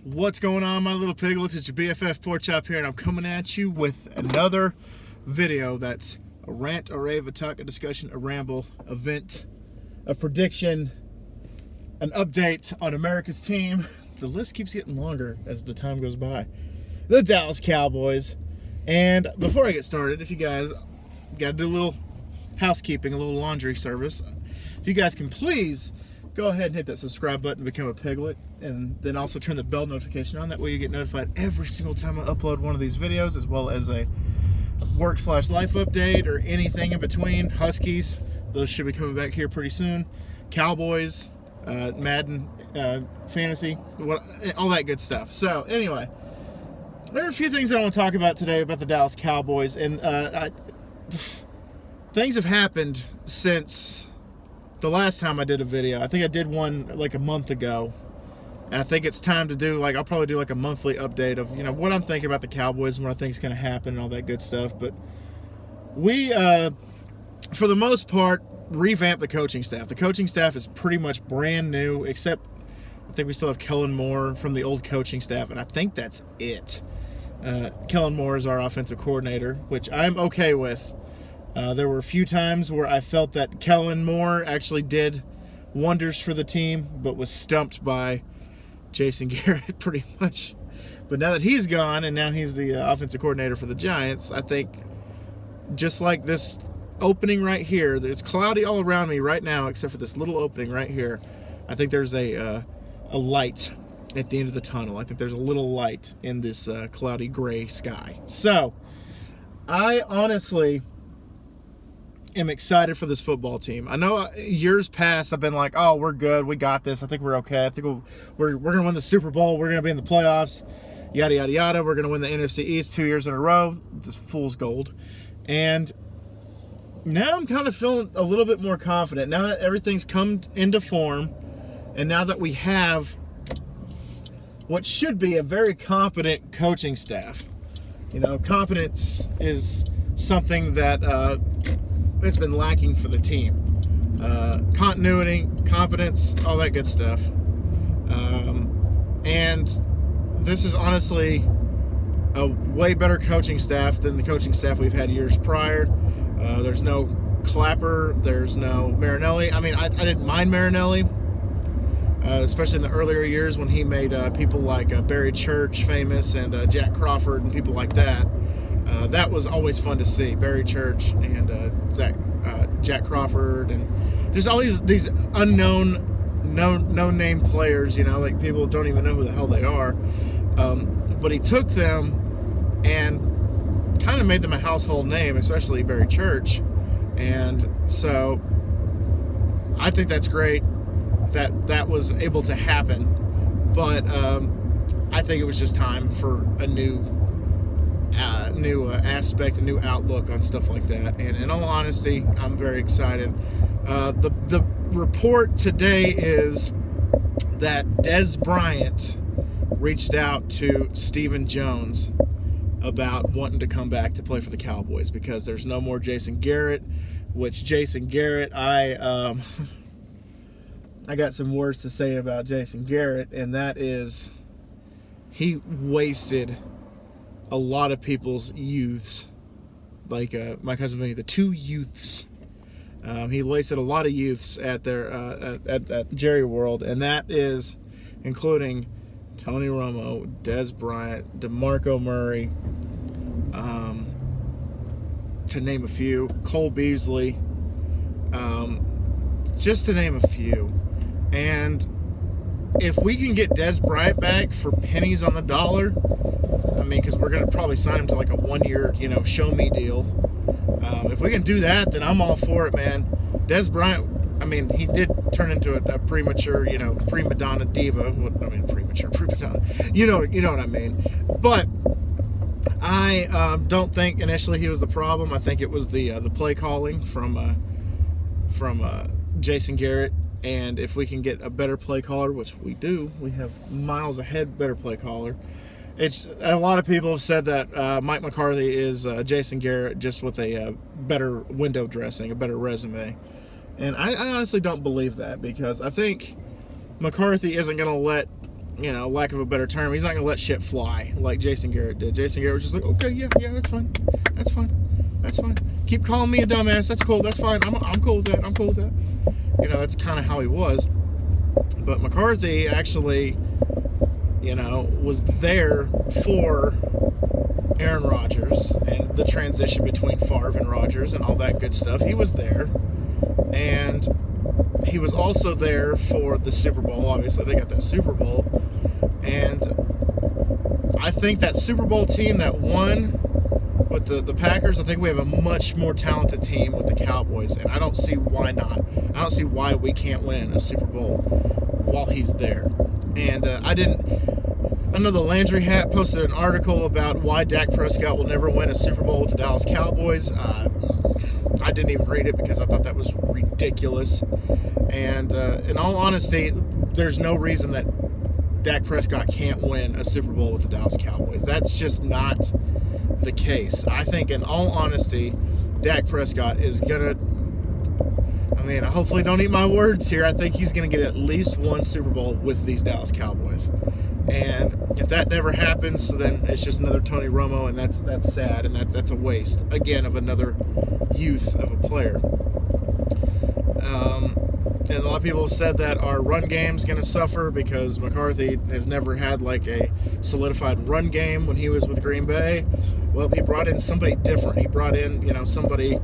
What's going on, my little piglets? It's your BFF Pork Chop here, and I'm coming at you with another video that's a rant, a rave, a talk, a discussion, a ramble, a vent, a prediction, an update on America's team. The list keeps getting longer as the time goes by. The Dallas Cowboys. And before I get started, if you guys got to do a little housekeeping, a little laundry service, if you guys can please go ahead and hit that subscribe button to become a piglet, and then also turn the bell notification on. That way you get notified every single time I upload one of these videos, as well as a work/life update or anything in between. Huskies, those should be coming back here pretty soon. Cowboys, Madden, fantasy, all that good stuff. So anyway, there are a few things that I want to talk about today about the Dallas Cowboys, and things have happened since the last time I did a video. I think I did one like a month ago, and I think it's time to do, like, I'll probably do like a monthly update of, you know, what I'm thinking about the Cowboys and what I think is going to happen and all that good stuff. But we, for the most part, revamped the coaching staff. The coaching staff is pretty much brand new, except I think we still have Kellen Moore from the old coaching staff, and I think that's it. Kellen Moore is our offensive coordinator, which I'm okay with. There were a few times where I felt that Kellen Moore actually did wonders for the team, but was stumped by Jason Garrett pretty much. But now that he's gone, and now he's the offensive coordinator for the Giants, I think just like this opening right here, it's cloudy all around me right now except for this little opening right here. I think there's a light at the end of the tunnel. I think there's a little light in this cloudy gray sky. So I honestly am excited for this football team. I know years past I've been like, oh, we're good, we got this, I think we're okay, I think we're going to win the Super Bowl, we're going to be in the playoffs, yada yada yada, we're going to win the NFC East 2 years in a row. This fool's gold. And now I'm kind of feeling a little bit more confident now that everything's come into form, and now that we have what should be a very competent coaching staff. You know, competence is something that it's been lacking for the team. Continuity, competence, all that good stuff. And this is honestly a way better coaching staff than the coaching staff we've had years prior. There's no Clapper, there's no Marinelli. I mean, I didn't mind Marinelli, especially in the earlier years when he made people like Barry Church famous, and Jack Crawford and people like that. That was always fun to see. Barry Church and Jack Crawford, and just all these unknown, no-name players, you know, like people don't even know who the hell they are. But he took them and kind of made them a household name, especially Barry Church. And so I think that's great that was able to happen. But I think it was just time for a new aspect, a new outlook on stuff like that. And in all honesty, I'm very excited. The report today is that Dez Bryant reached out to Stephen Jones about wanting to come back to play for the Cowboys because there's no more Jason Garrett, which Jason Garrett, I got some words to say about Jason Garrett, and that is he wasted a lot of people's youths, like my cousin Vinny, the two youths. He wasted a lot of youths at their at Jerry World, and that is including Tony Romo, Dez Bryant, DeMarco Murray, to name a few, Cole Beasley, just to name a few. And if we can get Dez Bryant back for pennies on the dollar, I mean, because we're going to probably sign him to like a 1 year, you know, show me deal. If we can do that, then I'm all for it, man. Dez Bryant, I mean, he did turn into a premature, you know, prima donna diva. Premature prima donna. You know what I mean. But I don't think initially he was the problem. I think it was the play calling from Jason Garrett. And if we can get a better play caller, which we do, we have miles ahead better play caller. A lot of people have said that Mike McCarthy is Jason Garrett just with a better window dressing, a better resume. And I honestly don't believe that, because I think McCarthy isn't going to let lack of a better term, he's not going to let shit fly like Jason Garrett did. Jason Garrett was just like, okay, yeah, that's fine. That's fine. That's fine. Keep calling me a dumbass. That's cool. That's fine. I'm cool with that. I'm cool with that. That's kind of how he was. But McCarthy actually, was there for Aaron Rodgers and the transition between Favre and Rodgers and all that good stuff. He was there. And he was also there for the Super Bowl. Obviously, they got that Super Bowl. And I think that Super Bowl team that won with the Packers, I think we have a much more talented team with the Cowboys. And I don't see why not. I don't see why we can't win a Super Bowl while he's there. And I know the Landry Hat posted an article about why Dak Prescott will never win a Super Bowl with the Dallas Cowboys. I didn't even read it because I thought that was ridiculous. And in all honesty, there's no reason that Dak Prescott can't win a Super Bowl with the Dallas Cowboys. That's just not the case. I think, in all honesty, Dak Prescott is going to, hopefully don't eat my words here. I think he's going to get at least one Super Bowl with these Dallas Cowboys. And if that never happens, then it's just another Tony Romo, and that's sad, and that's a waste, again, of another youth of a player. And a lot of people have said that our run game's going to suffer because McCarthy has never had like a solidified run game when he was with Green Bay. Well, he brought in somebody different. He brought in, somebody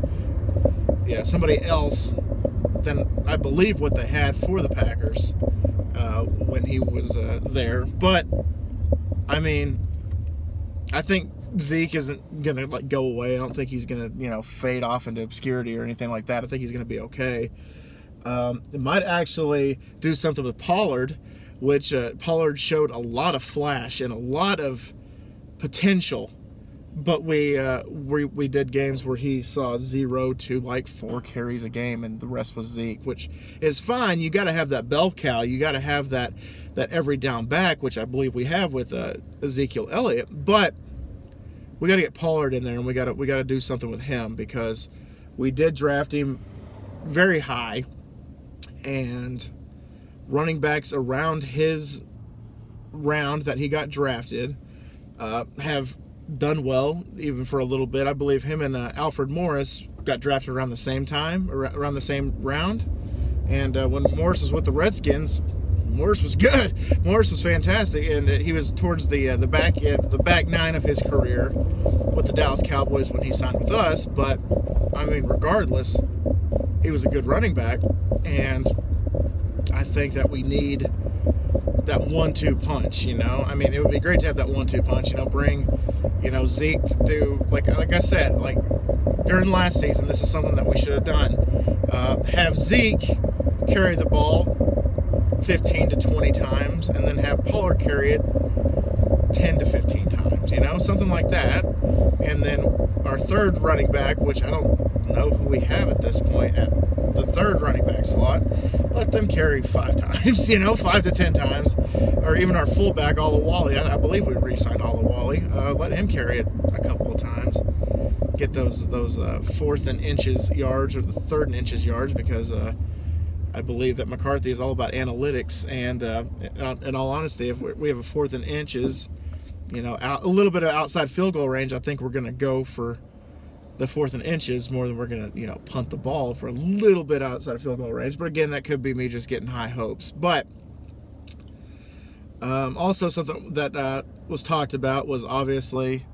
else than I believe what they had for the Packers when he was there. But I think Zeke isn't gonna go away. I don't think he's gonna fade off into obscurity or anything like that. I think he's gonna be okay. It might actually do something with Pollard, which Pollard showed a lot of flash and a lot of potential, but we did games where he saw 0 to 4 carries a game, and the rest was Zeke, which is fine. You got to have that bell cow. You got to have that every down back, which I believe we have with Ezekiel Elliott, but we got to get Pollard in there, and we got to do something with him because we did draft him very high, and running backs around his round that he got drafted have done well, even for a little bit. I believe him and Alfred Morris got drafted around the same time, around the same round. And when Morris was with the Redskins, Morris was good. Morris was fantastic, and he was towards the back end, the back nine of his career with the Dallas Cowboys when he signed with us. But regardless, he was a good running back, and I think that we need that 1-2 punch. It would be great to have that 1-2 punch. Bring, Zeke to do like I said, during last season. This is something that we should have done. Have Zeke carry the ball 15 to 20 times, and then have Pollard carry it 10 to 15 times. Something like that. And then our third running back, which I don't know who we have at this point at the third running back slot, let them carry 5 times, 5 to 10 times. Or even our fullback, Wally. I believe we re-signed Wally. Let him carry it a couple of times. Get those 4th and inches yards, or the 3rd and inches yards, because I believe that McCarthy is all about analytics. And in all honesty, if we have a 4th and inches, a little bit of outside field goal range, I think we're going to go for the 4th and inches more than we're going to, punt the ball for a little bit outside of field goal range. But again, that could be me just getting high hopes. But also something that was talked about was, obviously,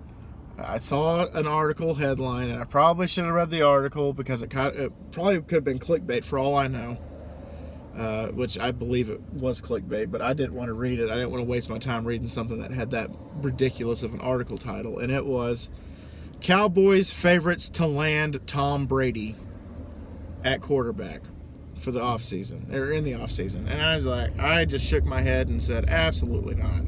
I saw an article headline, and I probably should have read the article because it probably could have been clickbait for all I know, which I believe it was clickbait, but I didn't want to read it. I didn't want to waste my time reading something that had that ridiculous of an article title, and it was Cowboys favorites to land Tom Brady at quarterback for the offseason, or in the offseason. And I just shook my head and said, absolutely not.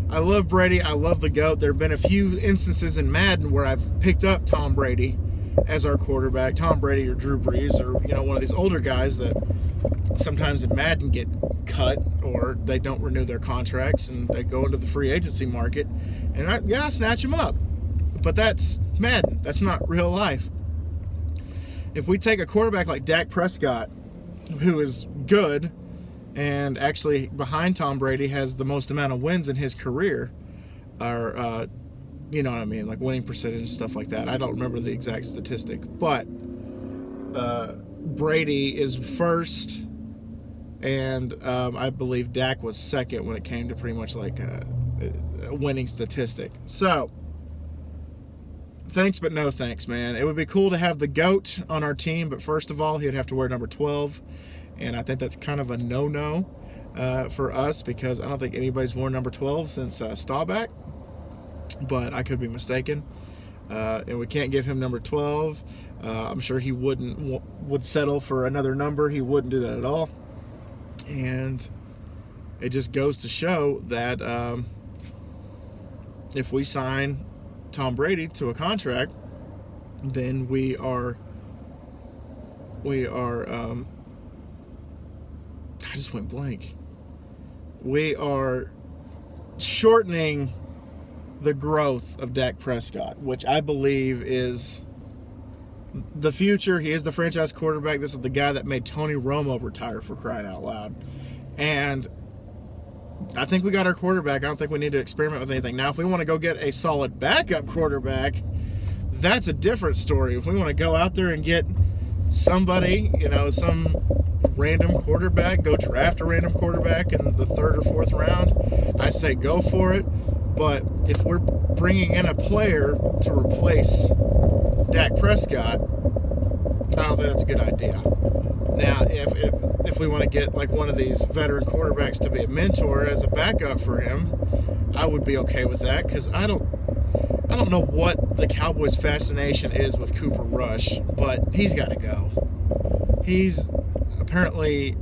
I love Brady. I love the GOAT. There have been a few instances in Madden where I've picked up Tom Brady as our quarterback, Tom Brady or Drew Brees, or one of these older guys that sometimes in Madden get cut, or they don't renew their contracts and they go into the free agency market, and I snatch them up. But that's Madden. That's not real life. If we take a quarterback like Dak Prescott, who is good, and actually behind Tom Brady has the most amount of wins in his career, or you know what I mean, like winning percentage, stuff like that. I don't remember the exact statistic, but Brady is first, and I believe Dak was second when it came to pretty much like a winning statistic. So, thanks but no thanks, man. It would be cool to have the GOAT on our team, but first of all, he'd have to wear number 12, and I think that's kind of a no-no for us, because I don't think anybody's worn number 12 since Staubach, but I could be mistaken. And we can't give him number 12. I'm sure he would settle for another number. He wouldn't do that at all. And it just goes to show that if we sign Tom Brady to a contract, then we are I just went blank. We are shortening the growth of Dak Prescott, which I believe is the future. He is the franchise quarterback. This is the guy that made Tony Romo retire, for crying out loud. And I think we got our quarterback. I don't think we need to experiment with anything. Now, if we want to go get a solid backup quarterback, that's a different story. If we want to go out there and get somebody, some random quarterback, go draft a random quarterback in the 3rd or 4th round, I say go for it. But if we're bringing in a player to replace Dak Prescott, I don't think that's a good idea. Now, if we want to get like one of these veteran quarterbacks to be a mentor as a backup for him, I would be okay with that, because I don't know what the Cowboys' fascination is with Cooper Rush, but he's got to go. He's apparently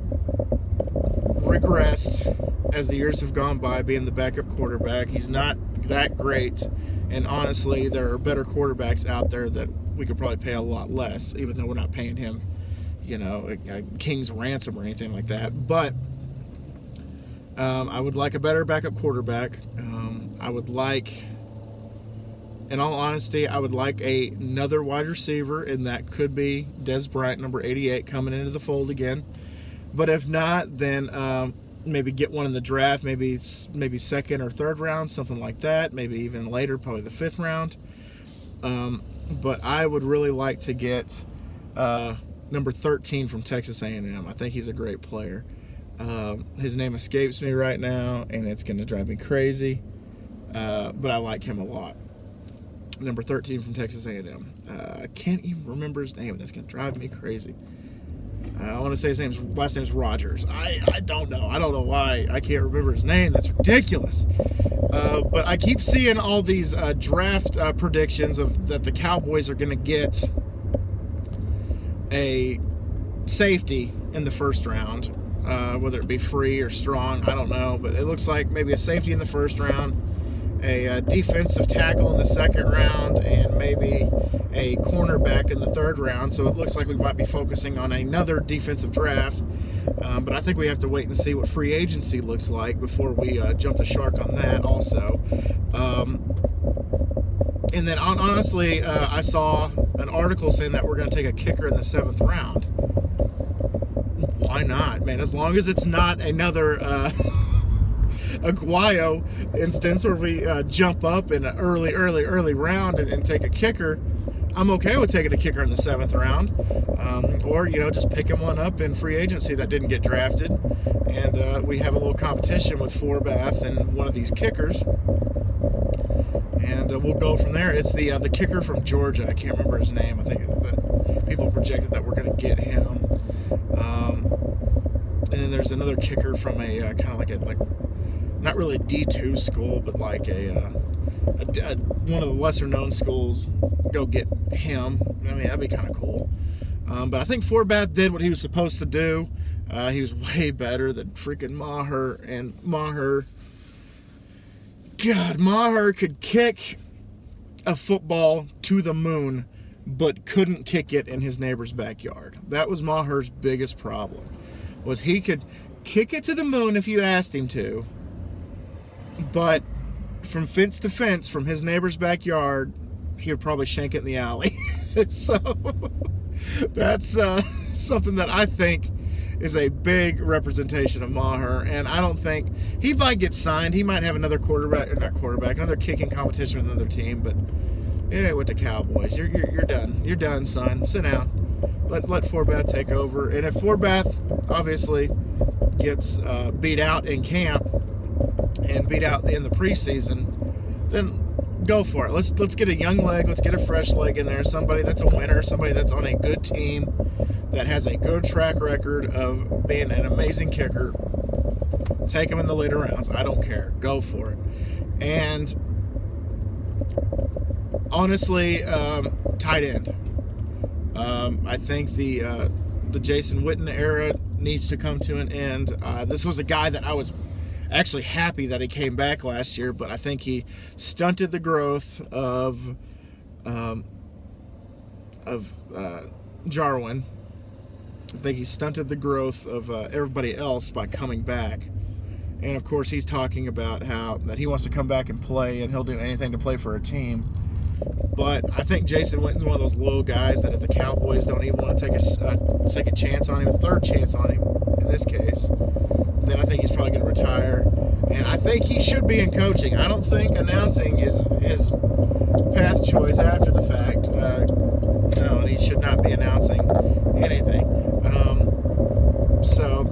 regressed as the years have gone by, being the backup quarterback. He's not that great, and honestly, there are better quarterbacks out there that we could probably pay a lot less, even though we're not paying him, a king's ransom or anything like that. But I would like a better backup quarterback. I would like, in all honesty, I would like another wide receiver, and that could be Dez Bryant, number 88, coming into the fold again. But if not, then maybe get one in the draft, maybe 2nd or 3rd round, something like that. Maybe even later, probably the 5th round. But I would really like to get number 13 from Texas A&M. I think he's a great player. His name escapes me right now, and it's going to drive me crazy. But I like him a lot. Number 13 from Texas A&M. I can't even remember his name. That's going to drive me crazy. I want to say his last name's Rogers. I don't know. I don't know why I can't remember his name. That's ridiculous. But I keep seeing all these draft predictions that the Cowboys are going to get a safety in the 1st round, whether it be free or strong, I don't know. But it looks like maybe a safety in the 1st round, a defensive tackle in the 2nd round, and maybe a cornerback in the 3rd round. So it looks like we might be focusing on another defensive draft. But I think we have to wait and see what free agency looks like before we jump the shark on that also. And then honestly, I saw an article saying that we're going to take a kicker in the 7th round. Why not, man? As long as it's not another Aguayo instance where we jump up in an early round and take a kicker, I'm okay with taking a kicker in the 7th round. Or, just picking one up in free agency that didn't get drafted. And we have a little competition with Forbath and one of these kickers. And we'll go from there. It's the kicker from Georgia. I can't remember his name. I think people projected that we're going to get him. And then there's another kicker from a kind of like not really a D2 school, but like one of the lesser known schools. Go get him. I mean, that'd be kind of cool. But I think Forbath did what he was supposed to do. He was way better than freaking Maher. And Maher could kick a football to the moon, but couldn't kick it in his neighbor's backyard. That was Maher's biggest problem, was he could kick it to the moon if you asked him to, but from fence to fence, from his neighbor's backyard, he would probably shank it in the alley. So that's something that I think is a big representation of Maher, and I don't think he might get signed. He might have another another kicking competition with another team, but it ain't with the Cowboys. You're done. You're done, son. Sit down. Let Forbath take over. And if Forbath obviously gets beat out in camp and beat out in the preseason, then go for it. Let's get a young leg. Let's get a fresh leg in there. Somebody that's a winner. Somebody that's on a good team, that has a good track record of being an amazing kicker. Take him in the later rounds. I don't care. Go for it. And honestly, tight end. I think the Jason Witten era needs to come to an end. This was a guy that I was actually happy that he came back last year, but I think he stunted the growth of Jarwin. I think he stunted the growth of everybody else by coming back. And of course, he's talking about how that he wants to come back and play, and he'll do anything to play for a team. But I think Jason Witten's one of those little guys that if the Cowboys don't even want to take a second chance on him, a third chance on him in this case, then I think he's probably going to retire. And I think he should be in coaching. I don't think announcing is his path choice after the fact. No, he should not be announcing anything. So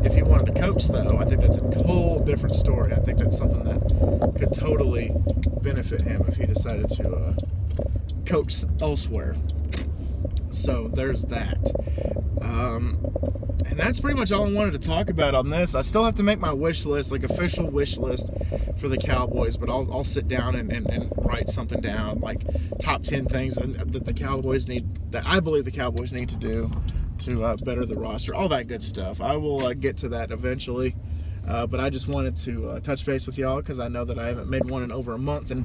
if he wanted to coach, though, I think that's a whole different story. I think that's something that could totally benefit him if he decided to coach elsewhere. So there's that. And that's pretty much all I wanted to talk about on this. I still have to make my wish list, like official wish list for the Cowboys, but I'll sit down and write something down, like top 10 things that the Cowboys need, that I believe the Cowboys need to do to better the roster, all that good stuff. I will get to that eventually, but I just wanted to touch base with y'all because I know that I haven't made one in over a month, and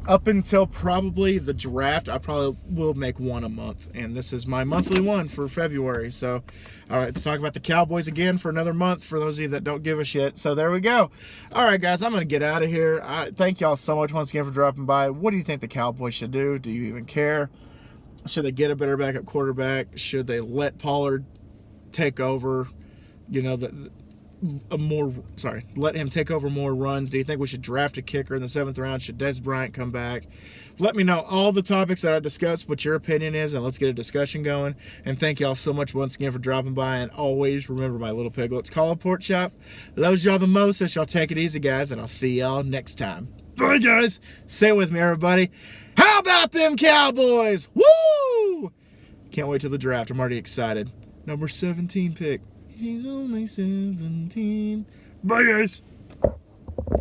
up until probably the draft, I probably will make one a month, and this is my monthly one for February. So, all right, let's talk about the Cowboys again for another month for those of you that don't give a shit. So there we go. All right, guys, I'm going to get out of here. Thank y'all so much once again for dropping by. What do you think the Cowboys should do? Do you even care? Should they get a better backup quarterback? Should they let Pollard take over, let him take over more runs? Do you think we should draft a kicker in the 7th round? Should Dez Bryant come back? Let me know all the topics that I discussed, what your opinion is, and let's get a discussion going. And thank y'all so much once again for dropping by. And always remember, my little piglets, call a pork chop. Loves y'all the most, so y'all take it easy, guys, and I'll see y'all next time. Bye, guys. Say it with me, everybody. How about them Cowboys? Woo! Can't wait till the draft. I'm already excited. Number 17 pick. He's only 17. Bye, guys.